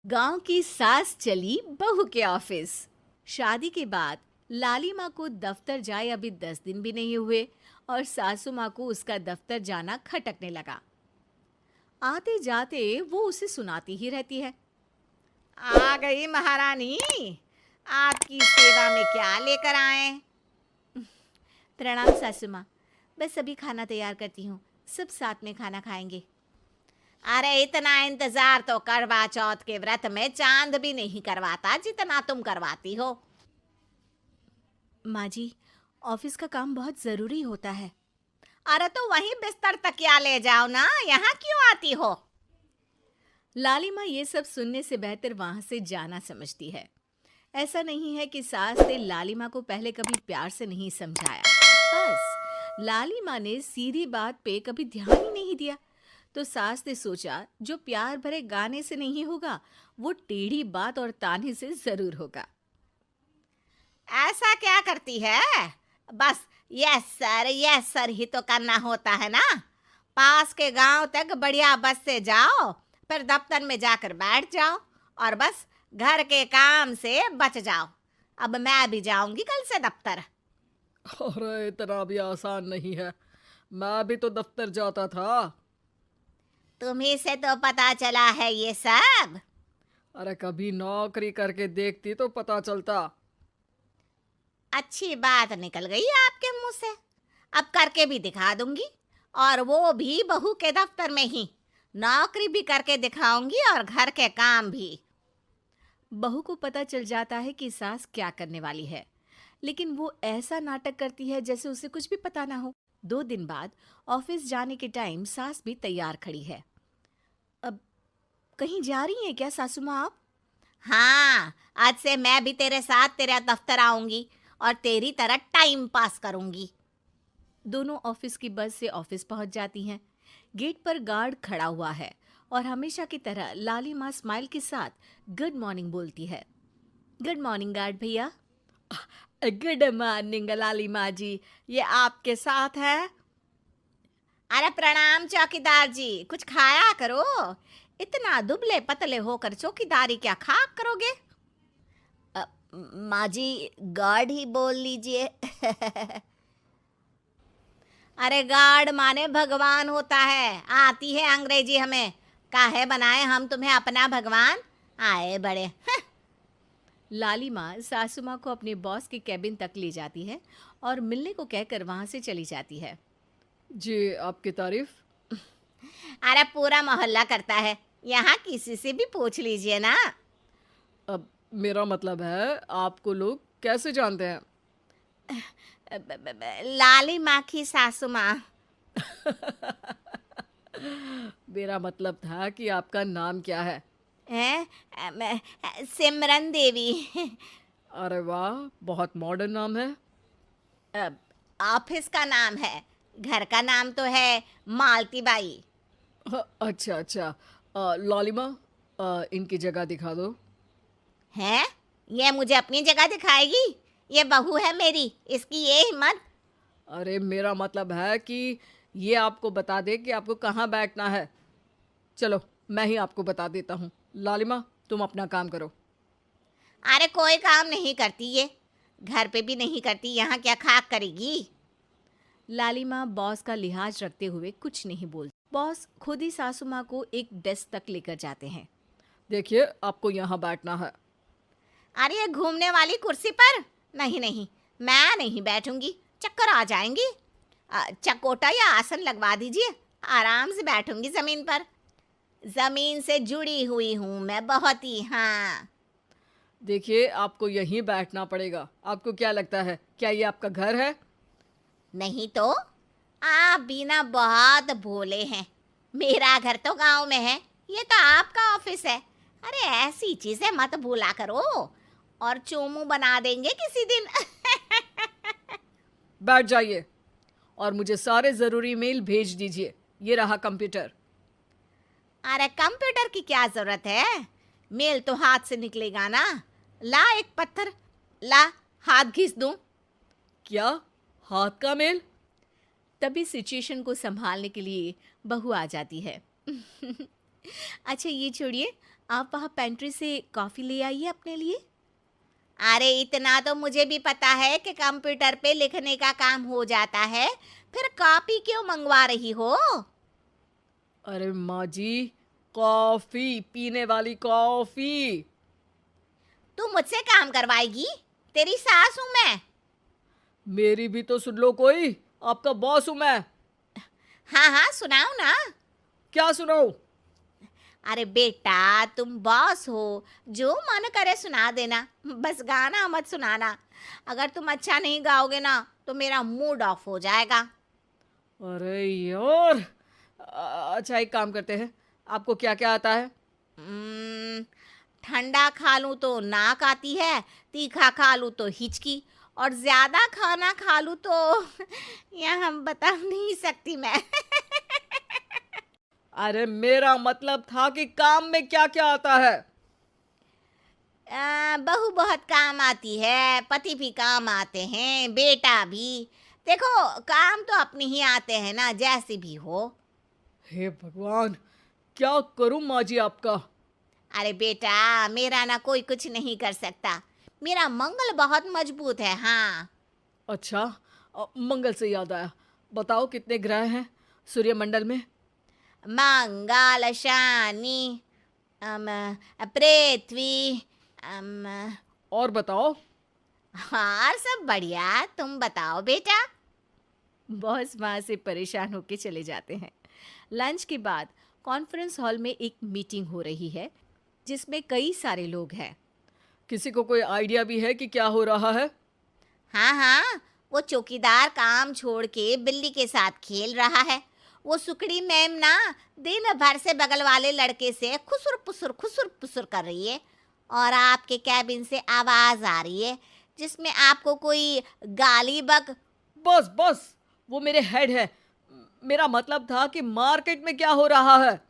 गांव की सास चली बहू के ऑफिस। शादी के बाद लाली माँ को दफ्तर जाए अभी 10 दिन भी नहीं हुए और सासू माँ को उसका दफ्तर जाना खटकने लगा। आते जाते वो उसे सुनाती ही रहती है। आ गई महारानी, आपकी सेवा में क्या लेकर आए? प्रणाम सासू माँ, बस अभी खाना तैयार करती हूँ, सब साथ में खाना खाएंगे। अरे इतना इंतजार तो करवा चौथ के व्रत में चांद भी नहीं करवाता जितना तुम करवाती हो। माँ जी, ऑफिस का काम बहुत ज़रूरी होता है। अरे तो वहीं बिस्तर तकिया ले जाओ ना, यहाँ क्यों आती हो? लाली माँ ये सब सुनने से बेहतर वहां से जाना समझती है। ऐसा नहीं है कि सास ने लाली माँ को पहले कभी प्यार से नहीं समझाया, बस लाली माँ ने सीधी बात पे कभी ध्यान ही नहीं दिया। तो सास ने सोचा जो प्यार भरे गाने से नहीं होगा वो टेढ़ी बात और ताने से जरूर होगा। ऐसा क्या करती है? बस यस सर ही तो करना होता है ना। पास के गांव तक बढ़िया बस से जाओ, फिर दफ्तर में जाकर बैठ जाओ और बस घर के काम से बच जाओ। अब मैं भी जाऊंगी कल से दफ्तर। अरे इतना भी आसान नहीं है। मैं भी तो दफ्तर जाता था। तुम्ही से तो पता चला है ये सब। अरे कभी नौकरी करके देखती तो पता चलता। अच्छी बात निकल गई आपके मुंह से। अब करके भी दिखा दूंगी, और वो भी बहू के दफ्तर में ही। नौकरी भी करके दिखाऊंगी और घर के काम भी। बहू को पता चल जाता है कि सास क्या करने वाली है, लेकिन वो ऐसा नाटक करती है जैसे उसे कुछ भी पता ना हो। 2 दिन बाद ऑफिस जाने के टाइम सास भी तैयार खड़ी है। अब कहीं जा रही हैं क्या सासू माँ आप? हाँ, आज से मैं भी तेरे साथ तेरे दफ्तर आऊंगी और तेरी तरह टाइम पास करूंगी। दोनों ऑफिस की बस से ऑफिस पहुंच जाती हैं। गेट पर गार्ड खड़ा हुआ है और हमेशा की तरह लाली माँ स्माइल के साथ गुड मॉर्निंग बोलती है। गुड मॉर्निंग गार्ड भैया। गुड मॉर्निंग लाली माँ जी, ये आपके साथ है। अरे प्रणाम चौकीदार जी, कुछ खाया करो। इतना दुबले पतले होकर चौकीदारी क्या खा करोगे? माँ जी, गार्ड ही बोल लीजिए। अरे गार्ड माने भगवान होता है, आती है अंग्रेजी हमें। काहे बनाए हम तुम्हें अपना भगवान? आए बड़े। लाली माँ सासू माँ को अपने बॉस के कैबिन तक ले जाती है और मिलने को कहकर वहां से चली जाती है। जी, आपकी तारीफ। अरे पूरा मोहल्ला करता है, यहाँ किसी से भी पूछ लीजिए ना। अब मेरा मतलब है आपको लोग कैसे जानते हैं? लाली माँ की सासू माँ। मेरा मतलब था कि आपका नाम क्या है? सिमरन देवी। अरे वाह, बहुत मॉडर्न नाम है। ऑफिस का नाम है, घर का नाम तो है मालती बाई। अच्छा अच्छा। लालिमा, इनकी जगह दिखा दो। हैं? ये मुझे अपनी जगह दिखाएगी? ये बहू है मेरी, इसकी ये हिम्मत। अरे मेरा मतलब है कि ये आपको बता दे कि आपको कहाँ बैठना है। चलो मैं ही आपको बता देता हूँ। लालिमा, तुम अपना काम करो। अरे कोई काम नहीं करती ये, घर पे भी नहीं करती, यहाँ क्या खाक करेगी? लाली माँ बॉस का लिहाज रखते हुए कुछ नहीं बोलती। बॉस खुद ही सासू माँ को एक डेस्क तक लेकर जाते हैं। देखिए, आपको यहाँ बैठना है। अरे ये घूमने वाली कुर्सी पर? नहीं नहीं, मैं नहीं बैठूंगी, चक्कर आ जाएंगी। चकोटा या आसन लगवा दीजिए, आराम से बैठूंगी जमीन पर। जमीन से जुड़ी हुई हूँ मैं बहुत ही। हाँ। देखिए, आपको यहीं बैठना पड़ेगा। आपको क्या लगता है, क्या ये आपका घर है? नहीं तो आप भी ना बहुत भोले हैं। मेरा घर तो गांव में है, ये तो आपका ऑफिस है। अरे ऐसी चीजें मत भूला करो, और चोमू बना देंगे किसी दिन। बैठ जाइए और मुझे सारे ज़रूरी मेल भेज दीजिए। ये रहा कंप्यूटर। अरे कंप्यूटर की क्या जरूरत है, मेल तो हाथ से निकलेगा ना। ला एक पत्थर, ला हाथ घिस दूं। क्या? हाथ का मेल? तभी सिचुएशन को संभालने के लिए बहू आ जाती है। अच्छा ये छोड़िए, आप वहाँ पेंट्री से कॉफ़ी ले आइए अपने लिए। अरे इतना तो मुझे भी पता है कि कंप्यूटर पे लिखने का काम हो जाता है, फिर कॉपी क्यों मंगवा रही हो? अरे माँ जी, कॉफी, पीने वाली कॉफी। तू मुझसे काम करवाएगी? तेरी सास हूं मैं। मेरी भी तो सुन लो कोई, आपका बॉस हूं मैं। हाँ हाँ सुनाओ ना। क्या सुनाऊं? अरे बेटा तुम बॉस हो, जो मन करे सुना देना, बस गाना मत सुनाना। अगर तुम अच्छा नहीं गाओगे ना तो मेरा मूड ऑफ हो जाएगा। अरे यार, अच्छा एक काम करते हैं, आपको क्या क्या आता है? हम्म, ठंडा खा लूं तो नाक आती है, तीखा खा लूं तो हिचकी, और ज्यादा खाना खा लूं तो यह हम बता नहीं सकती मैं। अरे मेरा मतलब था कि काम में क्या क्या आता है। बहू बहुत काम आती है, पति भी काम आते हैं, बेटा भी। देखो काम तो अपने ही आते हैं ना, जैसे भी हो। हे भगवान, क्या करूं माँ जी आपका? अरे बेटा मेरा ना कोई कुछ नहीं कर सकता, मेरा मंगल बहुत मजबूत है। हाँ अच्छा, मंगल से याद आया, बताओ कितने ग्रह हैं सूर्यमंडल में? मंगल, शनि, पृथ्वी, और बताओ। हाँ सब बढ़िया, तुम बताओ बेटा। बॉस वहाँ से परेशान होके चले जाते हैं। लंच के बाद कॉन्फ्रेंस हॉल में एक मीटिंग हो रही है जिसमें कई सारे लोग हैं। किसी को कोई आइडिया भी है कि क्या हो रहा है? हाँ हाँ, वो चौकीदार काम छोड़ के बिल्ली के साथ खेल रहा है। वो सुकड़ी मैम ना दिन भर से बगल वाले लड़के से खुसुर पुसुर कर रही है, और आपके कैबिन से आवाज आ रही है जिसमें आपको कोई गाली बक। बस बस, वो मेरे हेड है। मेरा मतलब था कि मार्केट में क्या हो रहा है।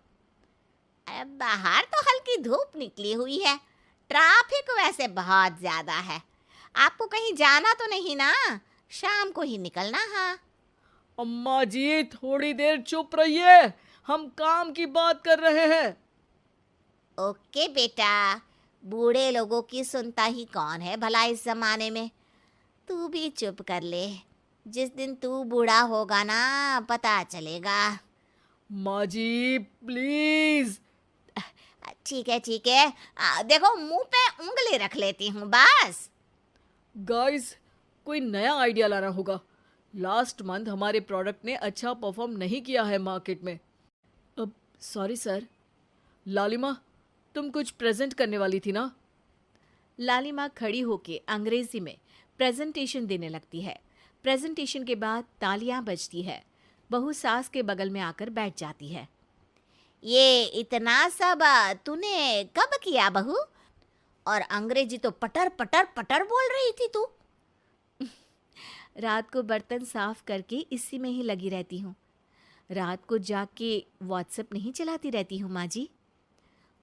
अरे बाहर तो हल्की धूप निकली हुई है, ट्रैफिक वैसे बहुत ज्यादा है। आपको कहीं जाना तो नहीं ना? शाम को ही निकलना। हाँ अम्मा जी थोड़ी देर चुप रहिए, हम काम की बात कर रहे हैं। ओके बेटा, बूढ़े लोगों की सुनता ही कौन है भला इस जमाने में। तू भी चुप कर ले, जिस दिन तू बूढ़ा होगा ना पता चलेगा। माँ जी प्लीज। ठीक है ठीक है, देखो मुंह पे उंगली रख लेती हूँ बस। गाइस, कोई नया आइडिया लाना होगा। लास्ट मंथ हमारे प्रोडक्ट ने अच्छा परफॉर्म नहीं किया है मार्केट में। अब सॉरी सर। लालिमा, तुम कुछ प्रेजेंट करने वाली थी ना? लालिमा खड़ी होके अंग्रेजी में प्रेजेंटेशन देने लगती है। प्रेजेंटेशन के बाद तालियां बजती है। बहू सास के बगल में आकर बैठ जाती है। ये इतना सब तूने कब किया बहू? और अंग्रेजी तो पटर पटर पटर बोल रही थी तू। रात को बर्तन साफ करके इसी में ही लगी रहती हूँ। रात को जाग के व्हाट्सएप नहीं चलाती रहती हूँ माँ जी।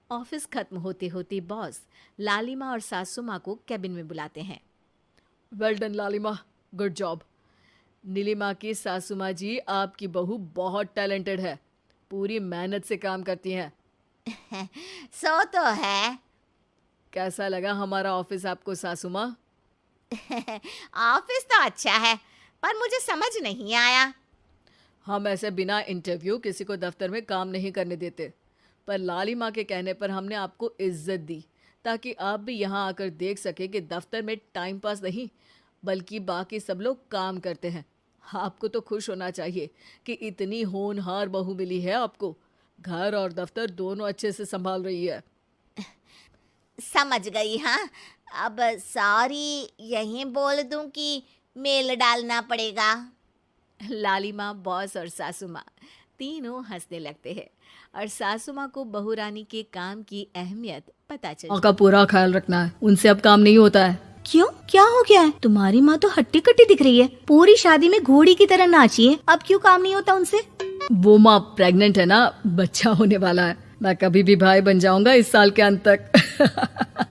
ऑफिस खत्म होते होते बॉस लालिमा और सासू माँ को कैबिन में बुलाते हैं। वेल डन लालिमा, गुड जॉब। नीलिमा की सासू माँ जी, आपकी बहू बहुत टैलेंटेड है, पूरी मेहनत से काम करती हैं। सो तो है। कैसा लगा हमारा ऑफिस आपको सासू माँ? ऑफिस तो अच्छा है, पर मुझे समझ नहीं आया। हम ऐसे बिना इंटरव्यू किसी को दफ्तर में काम नहीं करने देते, पर लालिमा के कहने पर हमने आपको इज्जत दी ताकि आप भी यहाँ आकर देख सके कि दफ्तर में टाइम पास नहीं बल्कि बाकी सब लोग काम करते हैं। आपको तो खुश होना चाहिए कि इतनी होनहार बहू मिली है आपको, घर और दफ्तर दोनों अच्छे से संभाल रही है। समझ गई। हाँ अब सॉरी यहीं बोल दूं कि मेल डालना पड़ेगा? लालिमा, बॉस और सासू माँ तीनों हंसने लगते हैं और सासू माँ को बहू रानी के काम की अहमियत पता चल माँ का पूरा ख्याल रखना है, उनसे अब काम नहीं होता है। क्यों, क्या हो गया है? तुम्हारी माँ तो हट्टी कट्टी दिख रही है, पूरी शादी में घोड़ी की तरह नाची है, अब क्यों काम नहीं होता उनसे? वो माँ प्रेग्नेंट है ना, बच्चा होने वाला है। मैं कभी भी भाई बन जाऊंगा इस साल के अंत तक।